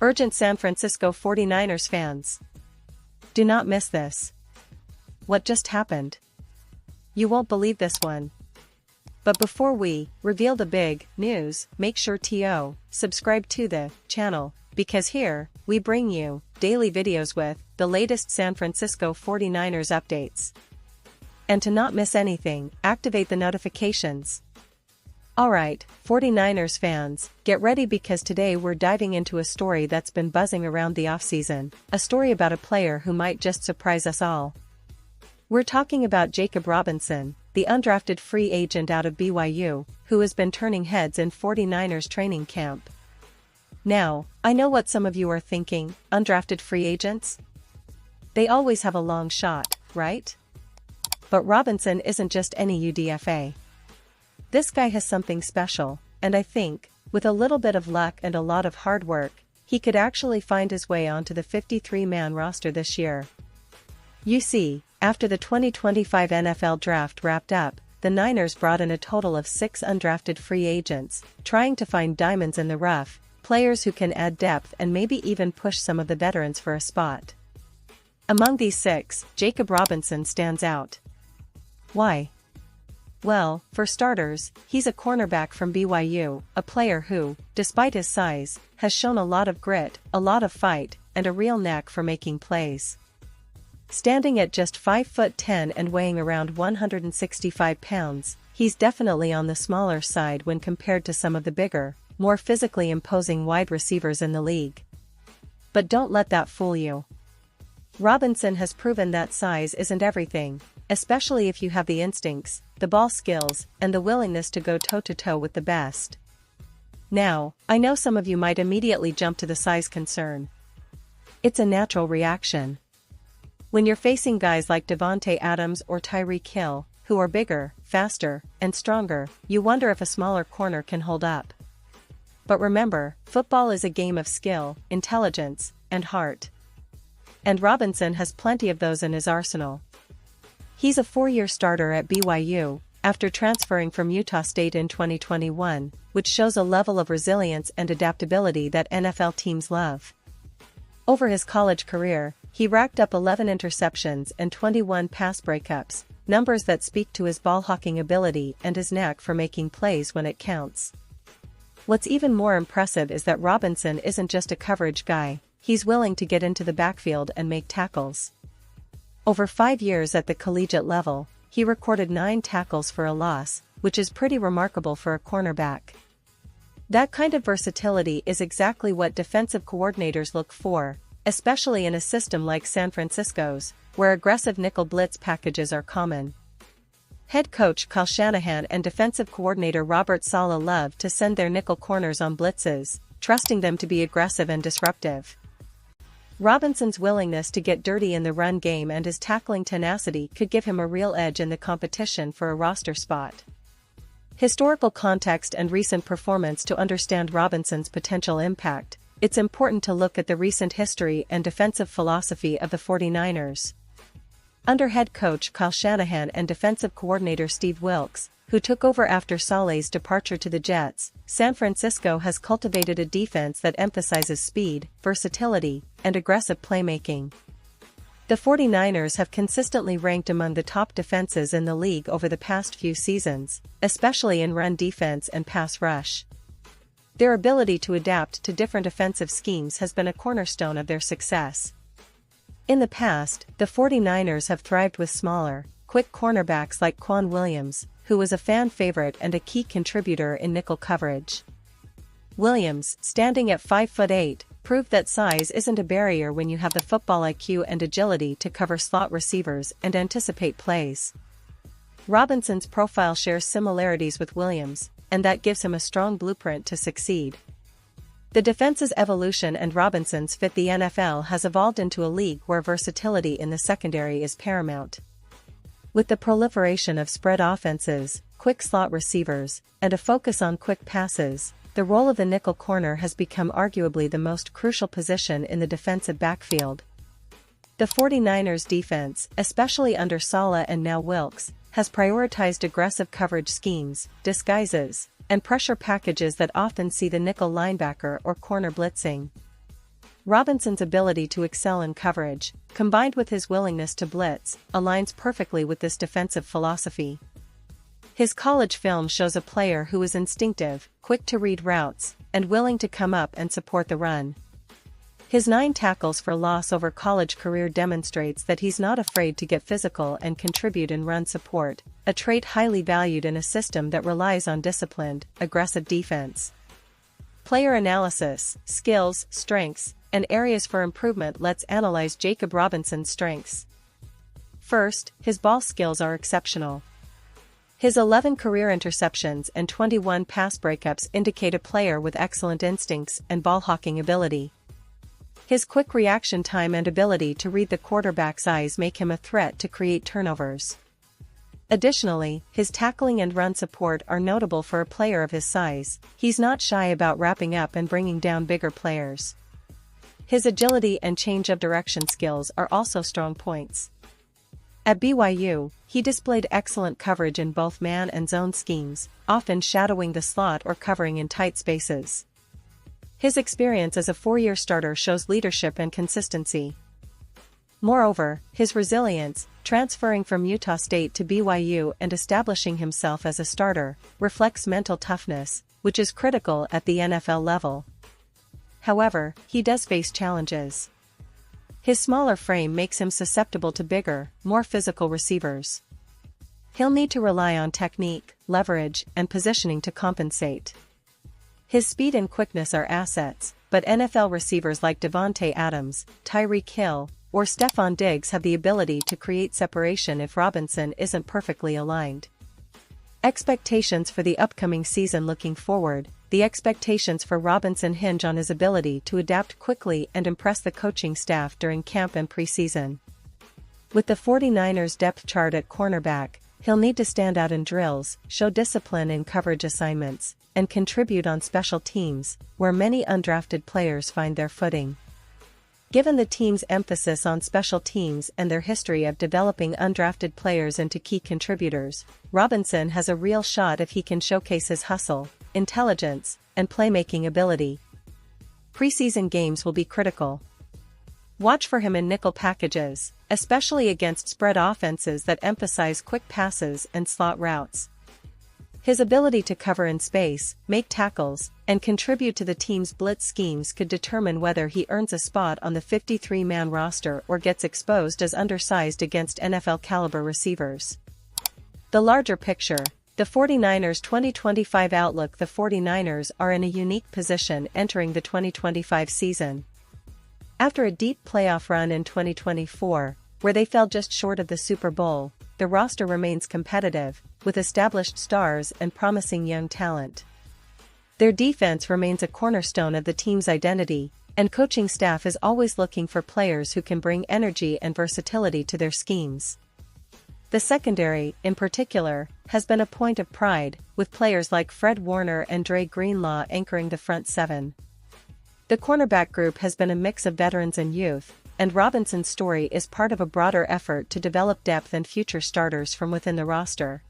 Urgent San Francisco 49ers fans. Do not miss this. What just happened? You won't believe this one. But before we reveal the big news, make sure to subscribe to the channel, because here, we bring you daily videos with the latest San Francisco 49ers updates. And to not miss anything, activate the notifications. Alright, 49ers fans, get ready because today we're diving into a story that's been buzzing around the offseason, a story about a player who might just surprise us all. We're talking about Jacob Robinson, the undrafted free agent out of BYU, who has been turning heads in 49ers training camp. Now, I know what some of you are thinking, undrafted free agents? They always have a long shot, right? But Robinson isn't just any UDFA. This guy has something special, and I think, with a little bit of luck and a lot of hard work, he could actually find his way onto the 53-man roster this year. You see, after the 2025 NFL Draft wrapped up, the Niners brought in a total of 6 undrafted free agents, trying to find diamonds in the rough, players who can add depth and maybe even push some of the veterans for a spot. Among these 6, Jacob Robinson stands out. Why? Well, for starters, he's a cornerback from BYU, a player who, despite his size, has shown a lot of grit, a lot of fight, and a real knack for making plays. Standing at just 5'10" and weighing around 165 pounds, he's definitely on the smaller side when compared to some of the bigger, more physically imposing wide receivers in the league. But don't let that fool you. Robinson has proven that size isn't everything, especially if you have the instincts, the ball skills, and the willingness to go toe-to-toe with the best. Now, I know some of you might immediately jump to the size concern. It's a natural reaction. When you're facing guys like Davante Adams or Tyreek Hill, who are bigger, faster, and stronger, you wonder if a smaller corner can hold up. But remember, football is a game of skill, intelligence, and heart. And Robinson has plenty of those in his arsenal. He's a 4-year starter at BYU, after transferring from Utah State in 2021, which shows a level of resilience and adaptability that NFL teams love. Over his college career, he racked up 11 interceptions and 21 pass breakups, numbers that speak to his ball-hawking ability and his knack for making plays when it counts. What's even more impressive is that Robinson isn't just a coverage guy, he's willing to get into the backfield and make tackles. Over 5 years at the collegiate level, he recorded 9 tackles for a loss, which is pretty remarkable for a cornerback. That kind of versatility is exactly what defensive coordinators look for, especially in a system like San Francisco's, where aggressive nickel blitz packages are common. Head coach Kyle Shanahan and defensive coordinator Robert Saleh love to send their nickel corners on blitzes, trusting them to be aggressive and disruptive. Robinson's willingness to get dirty in the run game and his tackling tenacity could give him a real edge in the competition for a roster spot. Historical context and recent performance. To understand Robinson's potential impact, it's important to look at the recent history and defensive philosophy of the 49ers. Under head coach Kyle Shanahan and defensive coordinator Steve Wilks, who took over after Saleh's departure to the Jets, San Francisco has cultivated a defense that emphasizes speed, versatility, and aggressive playmaking. The 49ers have consistently ranked among the top defenses in the league over the past few seasons, especially in run defense and pass rush. Their ability to adapt to different offensive schemes has been a cornerstone of their success. In the past, the 49ers have thrived with smaller, quick cornerbacks like Quan Williams, who was a fan favorite and a key contributor in nickel coverage. Williams, standing at 5'8", proved that size isn't a barrier when you have the football IQ and agility to cover slot receivers and anticipate plays. Robinson's profile shares similarities with Williams, and that gives him a strong blueprint to succeed. The defense's evolution and Robinson's fit. The NFL has evolved into a league where versatility in the secondary is paramount. With the proliferation of spread offenses, quick slot receivers, and a focus on quick passes, the role of the nickel corner has become arguably the most crucial position in the defensive backfield. The 49ers defense, especially under Saleh and now Wilks, has prioritized aggressive coverage schemes, disguises, and pressure packages that often see the nickel linebacker or corner blitzing. Robinson's ability to excel in coverage, combined with his willingness to blitz, aligns perfectly with this defensive philosophy. His college film shows a player who is instinctive, quick to read routes, and willing to come up and support the run. His 9 tackles for loss over college career demonstrates that he's not afraid to get physical and contribute in run support, a trait highly valued in a system that relies on disciplined, aggressive defense. Player analysis, skills, strengths, and areas for improvement. Let's analyze Jacob Robinson's strengths. First, his ball skills are exceptional. His 11 career interceptions and 21 pass breakups indicate a player with excellent instincts and ball-hawking ability. His quick reaction time and ability to read the quarterback's eyes make him a threat to create turnovers. Additionally, his tackling and run support are notable for a player of his size. He's not shy about wrapping up and bringing down bigger players. His agility and change of direction skills are also strong points. At BYU, he displayed excellent coverage in both man and zone schemes, often shadowing the slot or covering in tight spaces. His experience as a 4-year starter shows leadership and consistency. Moreover, his resilience, transferring from Utah State to BYU and establishing himself as a starter, reflects mental toughness, which is critical at the NFL level. However, he does face challenges. His smaller frame makes him susceptible to bigger, more physical receivers. He'll need to rely on technique, leverage, and positioning to compensate. His speed and quickness are assets, but NFL receivers like Devontae Adams, Tyreek Hill, or Stephon Diggs have the ability to create separation if Robinson isn't perfectly aligned. Expectations for the upcoming season. Looking forward, the expectations for Robinson hinge on his ability to adapt quickly and impress the coaching staff during camp and preseason. With the 49ers' depth chart at cornerback, he'll need to stand out in drills, show discipline in coverage assignments, and contribute on special teams, where many undrafted players find their footing. Given the team's emphasis on special teams and their history of developing undrafted players into key contributors, Robinson has a real shot if he can showcase his hustle, intelligence, and playmaking ability. Preseason games will be critical. Watch for him in nickel packages, especially against spread offenses that emphasize quick passes and slot routes. His ability to cover in space, make tackles, and contribute to the team's blitz schemes could determine whether he earns a spot on the 53-man roster or gets exposed as undersized against NFL-caliber receivers. The larger picture, the 49ers' 2025 outlook. The 49ers are in a unique position entering the 2025 season. After a deep playoff run in 2024, where they fell just short of the Super Bowl, the roster remains competitive, with established stars and promising young talent. Their defense remains a cornerstone of the team's identity, and coaching staff is always looking for players who can bring energy and versatility to their schemes. The secondary, in particular, has been a point of pride, with players like Fred Warner and Dre Greenlaw anchoring the front seven. The cornerback group has been a mix of veterans and youth, and Robinson's story is part of a broader effort to develop depth and future starters from within the roster.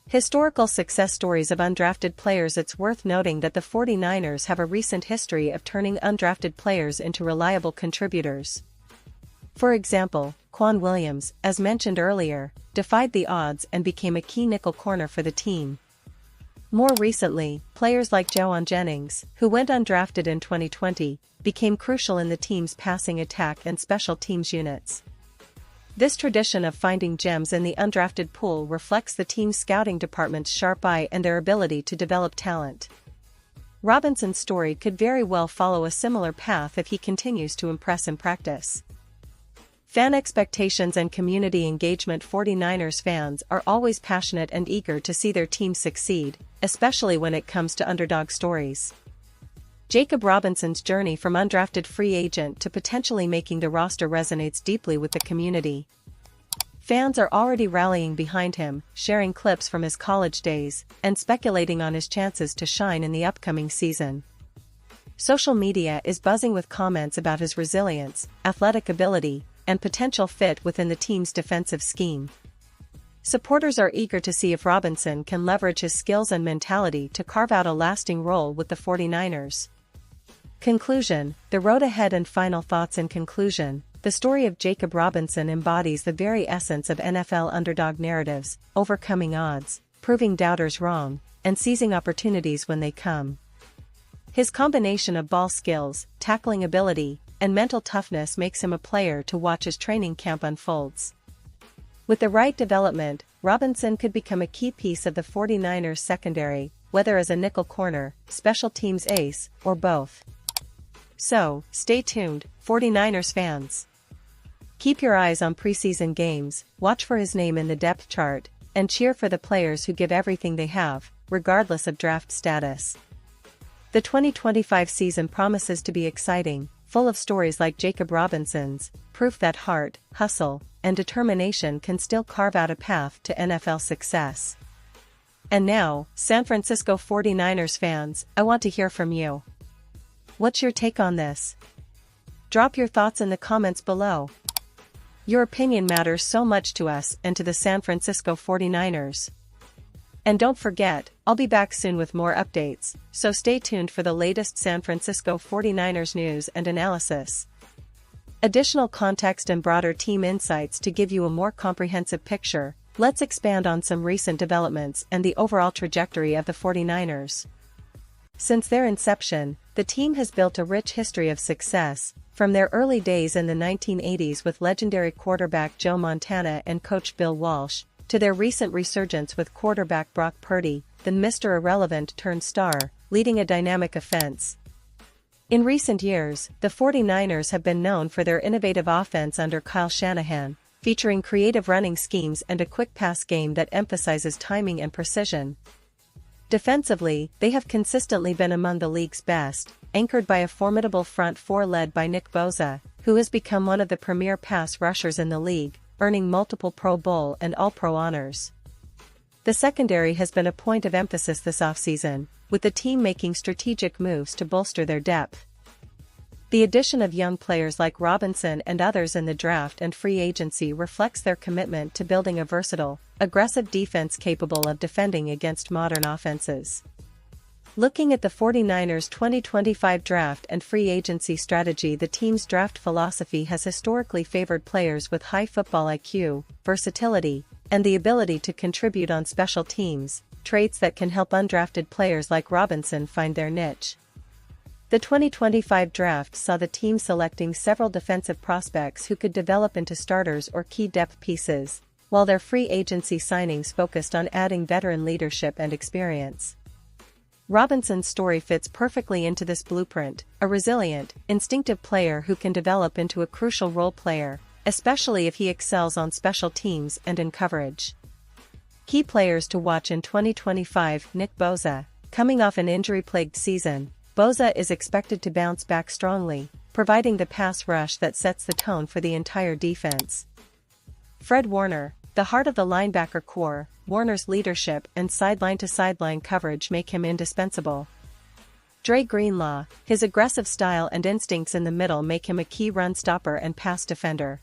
Historical success stories of undrafted players. It's worth noting that the 49ers have a recent history of turning undrafted players into reliable contributors. For example, Quan Williams, as mentioned earlier, defied the odds and became a key nickel corner for the team. More recently, players like Jawan Jennings, who went undrafted in 2020, became crucial in the team's passing attack and special teams units. This tradition of finding gems in the undrafted pool reflects the team's scouting department's sharp eye and their ability to develop talent. Robinson's story could very well follow a similar path if he continues to impress in practice. Fan expectations and community engagement. 49ers fans are always passionate and eager to see their team succeed, especially when it comes to underdog stories. Jacob Robinson's journey from undrafted free agent to potentially making the roster resonates deeply with the community. Fans are already rallying behind him, sharing clips from his college days, and speculating on his chances to shine in the upcoming season. Social media is buzzing with comments about his resilience, athletic ability, and potential fit within the team's defensive scheme. Supporters are eager to see if Robinson can leverage his skills and mentality to carve out a lasting role with the 49ers. Conclusion: the road ahead and final thoughts. In conclusion, the story of Jacob Robinson embodies the very essence of NFL underdog narratives, overcoming odds, proving doubters wrong, and seizing opportunities when they come. His combination of ball skills, tackling ability, and mental toughness makes him a player to watch as training camp unfolds. With the right development, Robinson could become a key piece of the 49ers secondary, whether as a nickel corner, special teams ace, or both. So, stay tuned, 49ers fans. Keep your eyes on preseason games, watch for his name in the depth chart, and cheer for the players who give everything they have, regardless of draft status. The 2025 season promises to be exciting, full of stories like Jacob Robinson's, proof that heart, hustle, and determination can still carve out a path to NFL success. And now, San Francisco 49ers fans, I want to hear from you. What's your take on this? Drop your thoughts in the comments below. Your opinion matters so much to us and to the San Francisco 49ers. And don't forget, I'll be back soon with more updates, so stay tuned for the latest San Francisco 49ers news and analysis. Additional context and broader team insights to give you a more comprehensive picture. Let's expand on some recent developments and the overall trajectory of the 49ers. Since their inception, the team has built a rich history of success, from their early days in the 1980s with legendary quarterback Joe Montana and coach Bill Walsh, to their recent resurgence with quarterback Brock Purdy, the Mr. Irrelevant turned star, leading a dynamic offense. In recent years, the 49ers have been known for their innovative offense under Kyle Shanahan, featuring creative running schemes and a quick pass game that emphasizes timing and precision. Defensively, they have consistently been among the league's best, anchored by a formidable front four led by Nick Bosa, who has become one of the premier pass rushers in the league, earning multiple Pro Bowl and All-Pro honors. The secondary has been a point of emphasis this offseason, with the team making strategic moves to bolster their depth. The addition of young players like Robinson and others in the draft and free agency reflects their commitment to building a versatile, aggressive defense capable of defending against modern offenses. Looking at the 49ers' 2025 draft and free agency strategy, the team's draft philosophy has historically favored players with high football IQ, versatility, and the ability to contribute on special teams, traits that can help undrafted players like Robinson find their niche. The 2025 draft saw the team selecting several defensive prospects who could develop into starters or key depth pieces, while their free agency signings focused on adding veteran leadership and experience. Robinson's story fits perfectly into this blueprint, a resilient, instinctive player who can develop into a crucial role player, especially if he excels on special teams and in coverage. Key players to watch in 2025: Nick Bosa. Coming off an injury-plagued season, Bosa is expected to bounce back strongly, providing the pass rush that sets the tone for the entire defense. Fred Warner, the heart of the linebacker core. Warner's leadership and sideline-to-sideline coverage make him indispensable. Dre Greenlaw, his aggressive style and instincts in the middle make him a key run stopper and pass defender.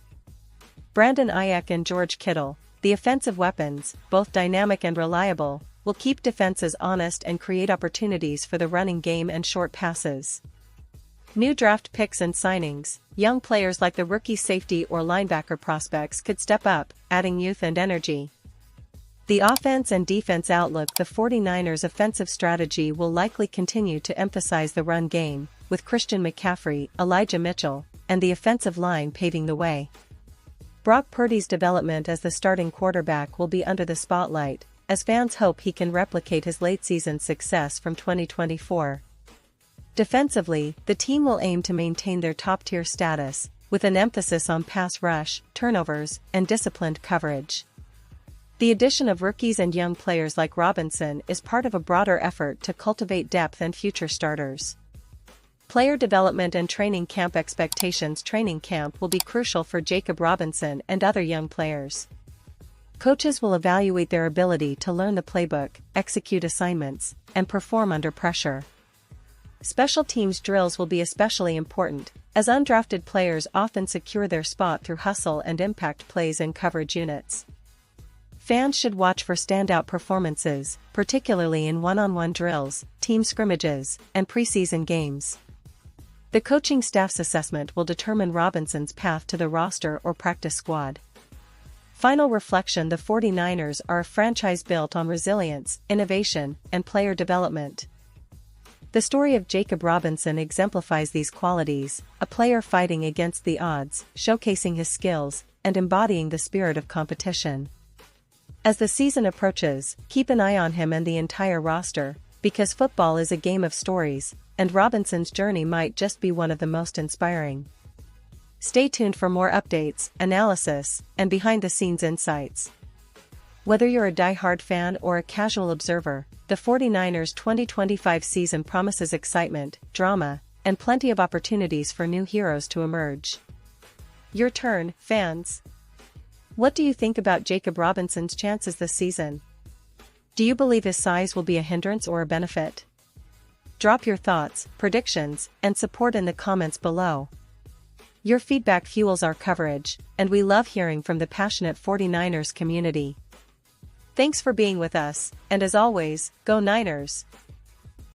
Brandon Ayuk and George Kittle, the offensive weapons, both dynamic and reliable, will keep defenses honest and create opportunities for the running game and short passes. New draft picks and signings. Young players like the rookie safety or linebacker prospects could step up, adding youth and energy. The offense and defense outlook. The 49ers' offensive strategy will likely continue to emphasize the run game, with Christian McCaffrey, Elijah Mitchell, and the offensive line paving the way. Brock Purdy's development as the starting quarterback will be under the spotlight, as fans hope he can replicate his late-season success from 2024. Defensively, the team will aim to maintain their top-tier status, with an emphasis on pass rush, turnovers, and disciplined coverage. The addition of rookies and young players like Robinson is part of a broader effort to cultivate depth and future starters. Player development and training camp expectations. Training camp will be crucial for Jacob Robinson and other young players. Coaches will evaluate their ability to learn the playbook, execute assignments, and perform under pressure. Special teams drills will be especially important, as undrafted players often secure their spot through hustle and impact plays in coverage units. Fans should watch for standout performances, particularly in one-on-one drills, team scrimmages, and preseason games. The coaching staff's assessment will determine Robinson's path to the roster or practice squad. Final reflection: the 49ers are a franchise built on resilience, innovation, and player development. The story of Jacob Robinson exemplifies these qualities, a player fighting against the odds, showcasing his skills, and embodying the spirit of competition. As the season approaches, keep an eye on him and the entire roster, because football is a game of stories, and Robinson's journey might just be one of the most inspiring. Stay tuned for more updates, analysis, and behind-the-scenes insights. Whether you're a die-hard fan or a casual observer, the 49ers' 2025 season promises excitement, drama, and plenty of opportunities for new heroes to emerge. Your turn, fans. What do you think about Jacob Robinson's chances this season? Do you believe his size will be a hindrance or a benefit? Drop your thoughts, predictions, and support in the comments below. Your feedback fuels our coverage, and we love hearing from the passionate 49ers community. Thanks for being with us, and as always, go Niners!